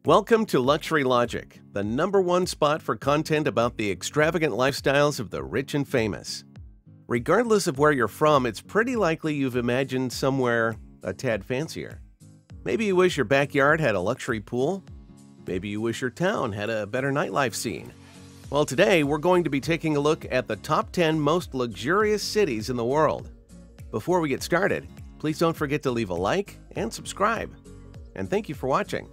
Welcome to Luxury Logic, the #1 spot for content about the extravagant lifestyles of the rich and famous. Regardless of where you're from, it's pretty likely you've imagined somewhere a tad fancier. Maybe you wish your backyard had a luxury pool. Maybe you wish your town had a better nightlife scene. Well, today we're going to be taking a look at the top 10 most luxurious cities in the world. Before we get started, please don't forget to leave a like and subscribe. And thank you for watching.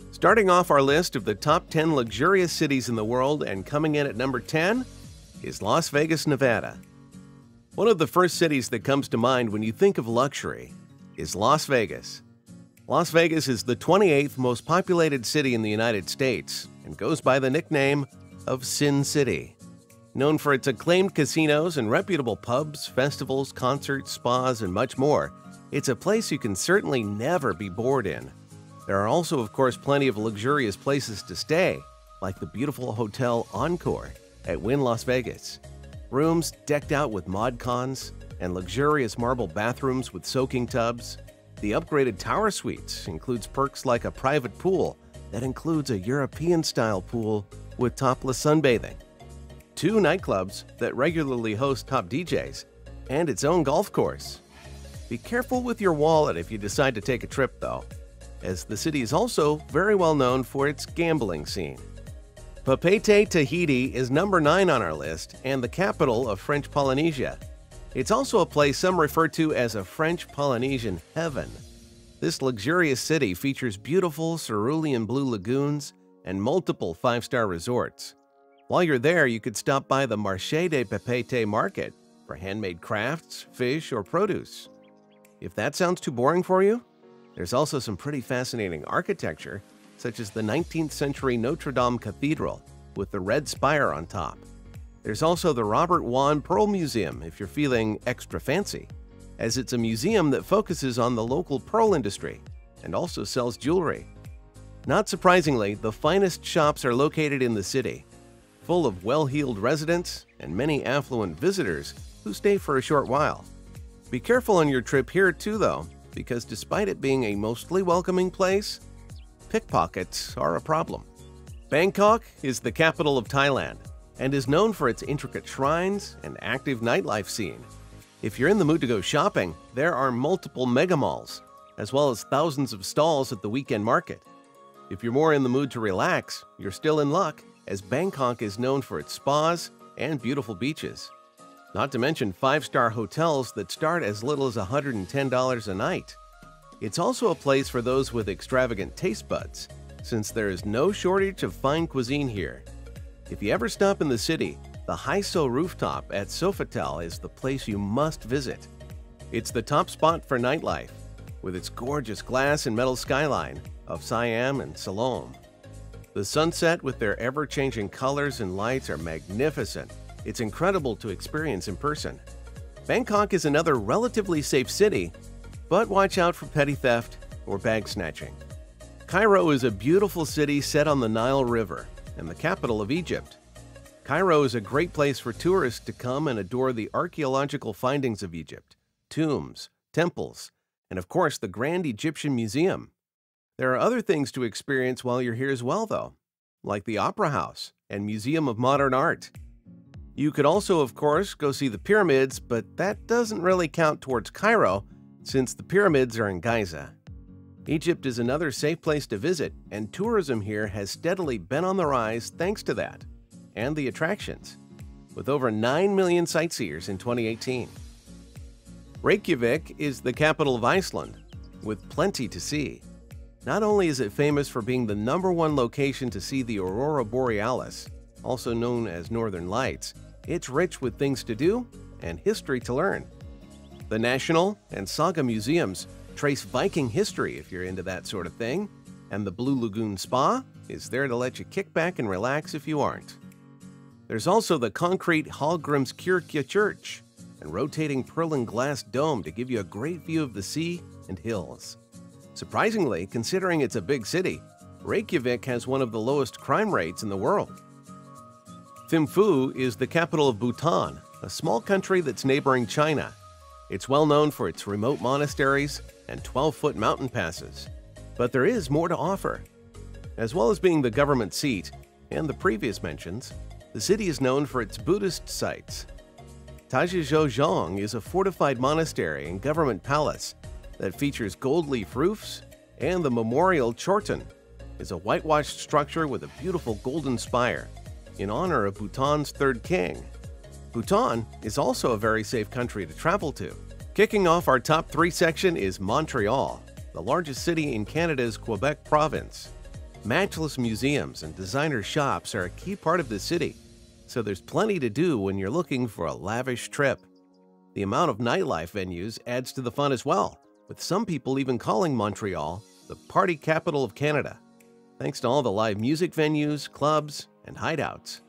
Starting off our list of the top 10 luxurious cities in the world and coming in at number 10 is Las Vegas, Nevada. One of the first cities that comes to mind when you think of luxury is Las Vegas. Las Vegas is the 28th most populated city in the United States and goes by the nickname of Sin City. Known for its acclaimed casinos and reputable pubs, festivals, concerts, spas, and much more, it's a place you can certainly never be bored in. There are also, of course, plenty of luxurious places to stay, like the beautiful Hotel Encore at Wynn Las Vegas. Rooms decked out with mod cons and luxurious marble bathrooms with soaking tubs. The upgraded Tower Suites includes perks like a private pool that includes a European-style pool with topless sunbathing, 2 nightclubs that regularly host top DJs, and its own golf course. Be careful with your wallet if you decide to take a trip, though, as the city is also very well known for its gambling scene. PAPEETE, Tahiti is number 9 on our list and the capital of French Polynesia. It's also a place some refer to as a French Polynesian heaven. This luxurious city features beautiful cerulean blue lagoons and multiple 5-star resorts. While you're there, you could stop by the Marché de Papeete market for handmade crafts, fish, or produce. If that sounds too boring for you, there's also some pretty fascinating architecture, such as the 19th century Notre Dame Cathedral with the red spire on top. There's also the Robert Wan Pearl Museum if you're feeling extra fancy, as it's a museum that focuses on the local pearl industry and also sells jewelry. Not surprisingly, the finest shops are located in the city, full of well-heeled residents and many affluent visitors who stay for a short while. Be careful on your trip here too, though, because despite it being a mostly welcoming place, pickpockets are a problem. Bangkok is the capital of Thailand and is known for its intricate shrines and active nightlife scene. If you're in the mood to go shopping, there are multiple mega malls, as well as thousands of stalls at the weekend market. If you're more in the mood to relax, you're still in luck, as Bangkok is known for its spas and beautiful beaches. Not to mention 5-star hotels that start as little as $110 a night. It's also a place for those with extravagant taste buds, since there is no shortage of fine cuisine here. If you ever stop in the city, the Haiso rooftop at Sofitel is the place you must visit. It's the top spot for nightlife, with its gorgeous glass and metal skyline of Siam and Siloam. The sunset with their ever-changing colors and lights are magnificent. It's incredible to experience in person. Bangkok is another relatively safe city, but watch out for petty theft or bag snatching. CAIRO is a beautiful city set on the Nile River and the capital of Egypt. CAIRO is a great place for tourists to come and adore the archaeological findings of Egypt, tombs, temples, and of course the Grand Egyptian Museum. There are other things to experience while you're here as well, though, like the Opera House and Museum of Modern Art. You could also, of course, go see the pyramids, but that doesn't really count towards CAIRO since the pyramids are in Giza. Egypt is another safe place to visit, and tourism here has steadily been on the rise thanks to that and the attractions, with over 9 million sightseers in 2018. Reykjavik is the capital of Iceland, with plenty to see. Not only is it famous for being the #1 location to see the Aurora Borealis, also known as Northern Lights, it's rich with things to do and history to learn. The National and Saga Museums trace Viking history if you're into that sort of thing, and the Blue Lagoon Spa is there to let you kick back and relax if you aren't. There's also the concrete Hallgrímskirkja Church and rotating pearl and glass dome to give you a great view of the sea and hills. Surprisingly, considering it's a big city, Reykjavik has one of the lowest crime rates in the world. THIMPHU is the capital of Bhutan, a small country that's neighboring China. It's well known for its remote monasteries, and 12-foot mountain passes. But there is more to offer. As well as being the government seat and the previous mentions, the city is known for its Buddhist sites. Taijiuzhong is a fortified monastery and government palace that features gold leaf roofs, and the Memorial Chorten is a whitewashed structure with a beautiful golden spire in honor of Bhutan's third king. Bhutan is also a very safe country to travel to. Kicking off our top 3 section is Montreal, the largest city in Canada's Quebec province. Matchless museums and designer shops are a key part of the city, so there's plenty to do when you're looking for a lavish trip. The amount of nightlife venues adds to the fun as well, with some people even calling Montreal the party capital of Canada, thanks to all the live music venues, clubs, and hideouts.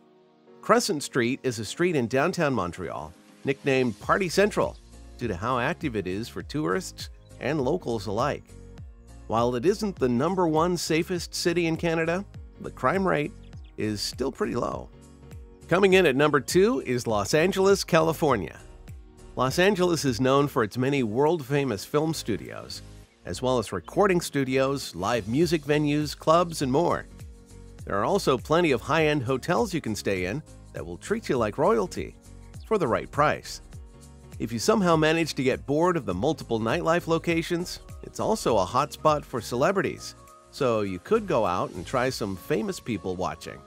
Crescent Street is a street in downtown Montreal, nicknamed Party Central due to how active it is for tourists and locals alike. While it isn't the #1 safest city in Canada, the crime rate is still pretty low. Coming in at number 2 is Los Angeles, California. Los Angeles is known for its many world-famous film studios, as well as recording studios, live music venues, clubs, and more. There are also plenty of high-end hotels you can stay in that will treat you like royalty for the right price. If you somehow manage to get bored of the multiple nightlife locations, it's also a hotspot for celebrities, so you could go out and try some famous people watching.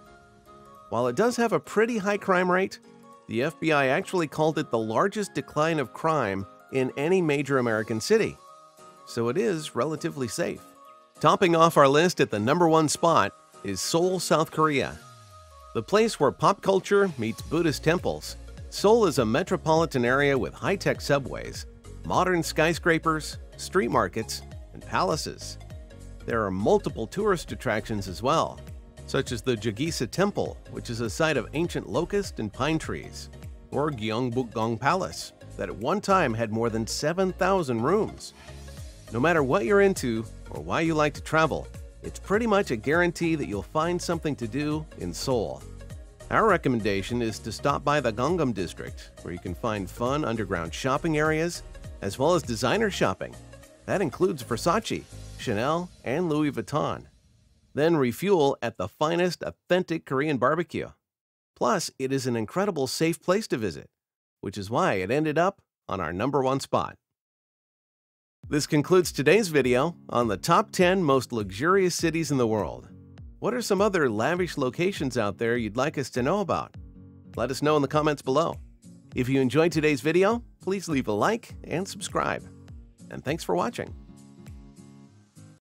While it does have a pretty high crime rate, the FBI actually called it the largest decline of crime in any major American city, so it is relatively safe. Topping off our list at the #1 spot is Seoul, South Korea. The place where pop culture meets Buddhist temples, Seoul is a metropolitan area with high-tech subways, modern skyscrapers, street markets, and palaces. There are multiple tourist attractions as well, such as the Jagisa Temple, which is a site of ancient locust and pine trees, or Gyeongbokgung Palace, that at one time had more than 7,000 rooms. No matter what you're into or why you like to travel, it's pretty much a guarantee that you'll find something to do in Seoul. Our recommendation is to stop by the Gangnam district, where you can find fun underground shopping areas, as well as designer shopping. That includes Versace, Chanel, and Louis Vuitton. Then refuel at the finest authentic Korean barbecue. Plus, it is an incredible safe place to visit, which is why it ended up on our #1 spot. This concludes today's video on the top 10 most luxurious cities in the world. What are some other lavish locations out there you'd like us to know about? Let us know in the comments below. If you enjoyed today's video, please leave a like and subscribe. And thanks for watching.